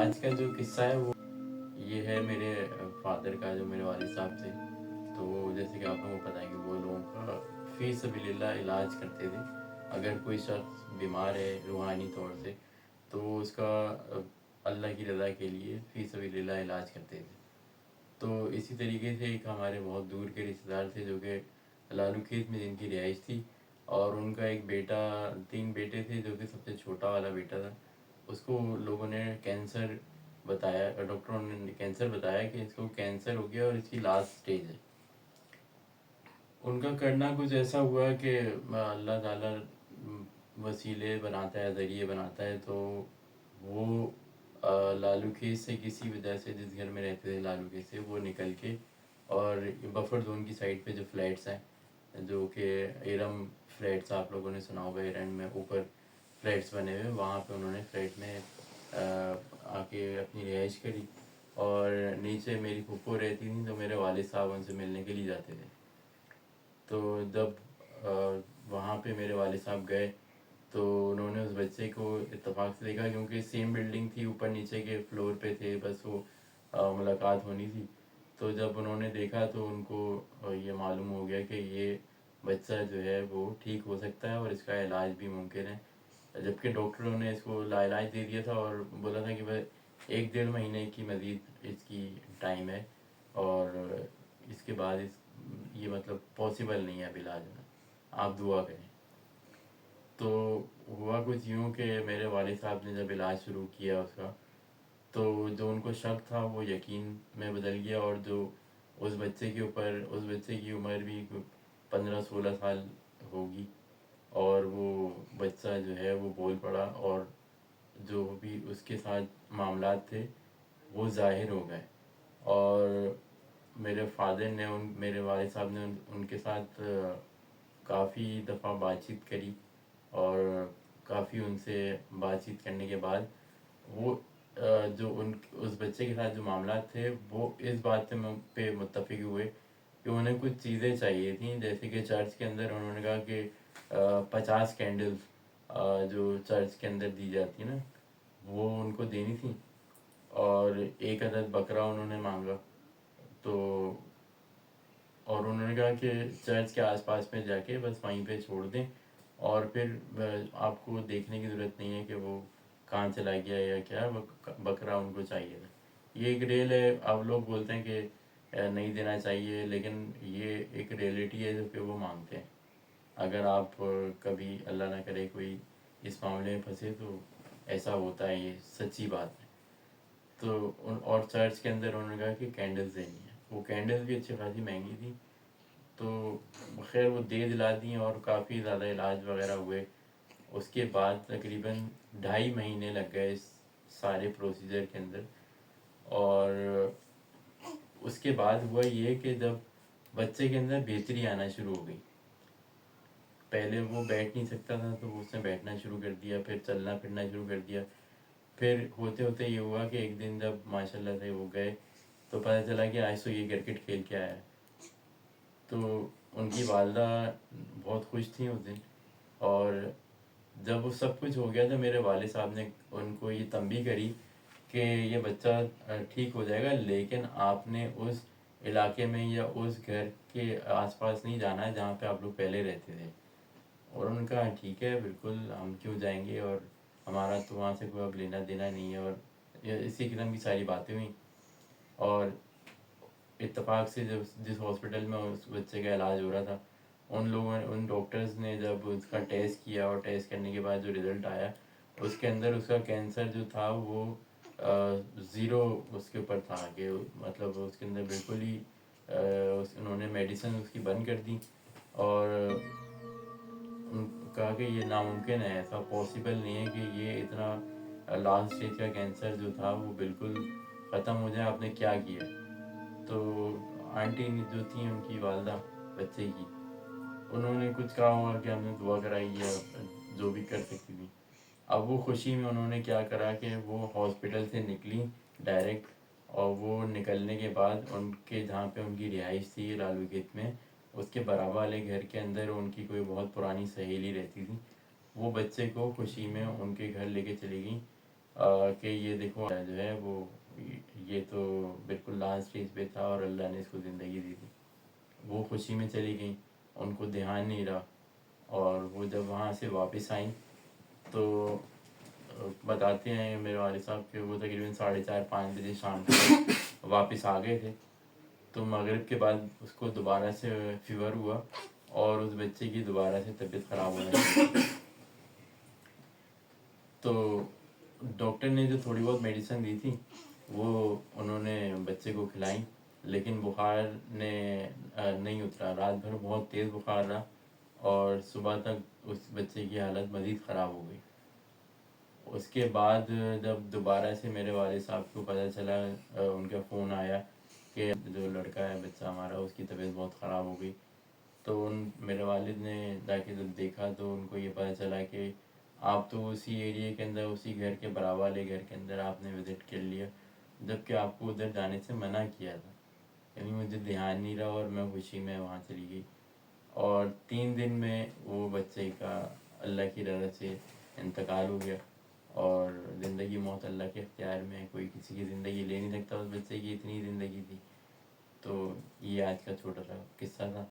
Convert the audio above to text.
آج کا جو قصہ ہے وہ یہ ہے میرے فادر کا، جو میرے والد صاحب تھے. تو جیسے کہ آپ لوگوں کو پتہ ہے کہ وہ لوگوں کا فی سبیل اللہ علاج کرتے تھے. اگر کوئی شخص بیمار ہے روحانی طور سے تو وہ اس کا اللہ کی رضا کے لیے فی سبیل اللہ علاج کرتے تھے. تو اسی طریقے سے ایک ہمارے بہت دور کے رشتہ دار تھے جو کہ لالو کھیت میں جن کی رہائش تھی، اور ان کا ایک بیٹا، 3 بیٹے تھے، جو کہ سب سے چھوٹا والا بیٹا تھا. اس کو لوگوں نے کینسر بتایا، ڈاکٹروں نے کینسر بتایا کہ اس کو کینسر ہو گیا اور اس کی لاسٹ سٹیج ہے. ان کا کرنا کچھ ایسا ہوا کہ اللہ تعالیٰ وسیلے بناتا ہے، ذریعے بناتا ہے. تو وہ لالو کھیت سے کسی وجہ سے، جس گھر میں رہتے تھے لالو کھیت سے، وہ نکل کے اور بفر زون کی سائڈ پہ جو فلیٹس ہیں، جو کہ ایرم فلیٹس آپ لوگوں نے سنا ہوگا، ایرن میں اوپر فلیٹس بنے ہوئے، وہاں پہ انہوں نے فلیٹ میں آ کے اپنی رہائش کری. اور نیچے میری پھپھو رہتی تھیں، تو میرے والد صاحب ان سے ملنے کے لیے جاتے تھے. تو جب وہاں پہ میرے والد صاحب گئے تو انہوں نے اس بچے کو اتفاق سے دیکھا، کیونکہ سیم بلڈنگ تھی، اوپر نیچے کے فلور پہ تھے، بس وہ ملاقات ہونی تھی. تو جب انہوں نے دیکھا تو ان کو یہ معلوم ہو گیا کہ یہ بچہ جو ہے وہ ٹھیک ہو سکتا ہے اور اس کا علاج بھی ممکن ہے. جبکہ ڈاکٹروں نے اس کو لا علاج دے دیا تھا اور بولا تھا کہ بس 1 ڈیڑھ مہینے کی مزید اس کی ٹائم ہے، اور اس کے بعد یہ مطلب پاسبل نہیں ہے اب علاج میں، آپ دعا کریں. تو ہوا کچھ یوں کہ میرے والد صاحب نے جب علاج شروع کیا اس کا، تو جو ان کو شک تھا وہ یقین میں بدل گیا. اور جو اس بچے کے اوپر، اس بچے کی عمر بھی 15-16 سال ہوگی، اور وہ بچہ جو ہے وہ بول پڑا، اور جو بھی اس کے ساتھ معاملات تھے وہ ظاہر ہو گئے. اور میرے فادر نے میرے والد صاحب نے ان کے ساتھ کافی دفعہ بات چیت کری، اور کافی ان سے بات چیت کرنے کے بعد وہ جو اس بچے کے ساتھ جو معاملات تھے وہ اس بات پہ متفق ہوئے کہ انہیں کچھ چیزیں چاہیے تھیں. جیسے کہ چرچ کے اندر انہوں نے کہا کہ 50 کینڈلز جو چرچ کے اندر دی جاتی ہیں نا، وہ ان کو دینی تھی. اور 1 عدد بکرا انہوں نے مانگا. تو اور انہوں نے کہا کہ چرچ کے آس پاس میں جا کے بس وہیں پہ چھوڑ دیں، اور پھر آپ کو دیکھنے کی ضرورت نہیں ہے کہ وہ کہاں چلا گیا یا کیا، وہ بکرا ان کو چاہیے تھا. یہ ایک ریل ہے، اب لوگ بولتے ہیں کہ نہیں دینا چاہیے، لیکن یہ ایک ریئلٹی ہے جو کہ وہ مانگتے ہیں. اگر آپ کبھی اللہ نہ کرے کوئی اس معاملے میں پھنسے تو ایسا ہوتا ہے، یہ سچی بات ہے. تو اور چرچ کے اندر انہوں نے کہا کہ کینڈلز دینی ہے. وہ کینڈلز بھی اچھی خاصی مہنگی تھی. تو خیر وہ دے دلا دیں، اور کافی زیادہ علاج وغیرہ ہوئے. اس کے بعد تقریباً 2.5 مہینے لگ گئے اس سارے پروسیجر کے اندر. اور اس کے بعد ہوا یہ کہ جب بچے کے اندر بہتری آنا شروع ہو گئی، پہلے وہ بیٹھ نہیں سکتا تھا تو اس نے بیٹھنا شروع کر دیا، پھر چلنا پھرنا شروع کر دیا. پھر ہوتے ہوتے یہ ہوا کہ ایک دن جب ماشاء اللہ سے وہ گئے تو پتہ چلا کہ آج تو یہ کرکٹ کھیل کے آیا ہے. تو ان کی والدہ بہت خوش تھیں اس دن. اور جب وہ سب کچھ ہو گیا تو میرے والد صاحب نے ان کو یہ تنبیہ کری کہ یہ بچہ ٹھیک ہو جائے گا، لیکن آپ نے اس علاقے میں یا اس گھر کے آس پاس نہیں جانا ہے جہاں پہ آپ لوگ پہلے رہتے تھے. اور ان کا ٹھیک ہے، بالکل، ہم کیوں جائیں گے، اور ہمارا تو وہاں سے کوئی اب لینا دینا نہیں ہے. اور اسی قسم کی ساری باتیں ہوئیں. اور اتفاق سے جس ہاسپٹل میں اس بچے کا علاج ہو رہا تھا، ان لوگوں نے، ان ڈاکٹرز نے جب اس کا ٹیسٹ کیا، اور ٹیسٹ کرنے کے بعد جو رزلٹ آیا اس کے اندر اس کا کینسر جو تھا وہ 0 اس کے اوپر تھا، کہ مطلب اس کے اندر بالکل ہی انہوں نے میڈیسن اس کی بند کر دی. اور کہا کہ یہ ناممکن ہے، ایسا پاسبل نہیں ہے کہ یہ اتنا لاسٹ اسٹیج کا کینسر جو تھا وہ بالکل ختم ہو جائے. آپ نے کیا کیا؟ تو آنٹی جو تھیں، ان کی والدہ بچے کی، انہوں نے کچھ کہا ہوگا کہ ہم نے دعا کرائی ہے، جو بھی کر سکتی تھی. اب وہ خوشی میں انہوں نے کیا کرا کہ وہ ہاسپٹل سے نکلی ڈائریکٹ. اور وہ نکلنے کے بعد ان کے جہاں پہ ان کی رہائش تھی لالو کھیت میں، اس کے برابر والے گھر کے اندر ان کی کوئی بہت پرانی سہیلی رہتی تھی. وہ بچے کو خوشی میں ان کے گھر لے کے چلی گئیں. کہ یہ دیکھو جو ہے وہ یہ تو بالکل لاسٹ اسٹیج پہ تھا اور اللہ نے اس کو زندگی دی تھی. وہ خوشی میں چلی گئیں, ان کو دھیان نہیں رہا. اور وہ جب وہاں سے واپس آئیں تو بتاتے ہیں میرے والد صاحب کہ وہ تقریباً 4:30-5 بجے شام کو واپس آ گئے تھے. تو مغرب کے بعد اس کو دوبارہ سے فیور ہوا اور اس بچے کی دوبارہ سے طبیعت خراب ہونے لگی. تو ڈاکٹر نے جو تھوڑی بہت میڈیسن دی تھی وہ انہوں نے بچے کو کھلائیں, لیکن بخار نے نہیں اترا. رات بھر بہت تیز بخار رہا اور صبح تک اس بچے کی حالت مزید خراب ہو گئی. اس کے بعد جب دوبارہ سے میرے والد صاحب کو پتہ چلا, ان کا فون آیا کہ جو لڑکا ہے بچہ ہمارا اس کی طبیعت بہت خراب ہو گئی. تو میرے والد نے جا کے جب دیکھا تو ان کو یہ پتہ چلا کہ آپ تو اسی ایریے کے اندر, اسی گھر کے برابر والے گھر کے اندر آپ نے وزٹ کر لیا, جب کہ آپ کو ادھر جانے سے منع کیا تھا. یعنی مجھے دھیان نہیں رہا اور میں خوشی میں وہاں چلی گئی. اور 3 دن میں وہ بچے کا اللہ کی رحمت سے انتقال ہو گیا. اور زندگی موت اللہ کے اختیار میں ہے, کوئی کسی کی زندگی لے نہیں سکتا. اس بچے کی اتنی زندگی تھی. تو یہ آج کا چھوٹا سا قصہ تھا.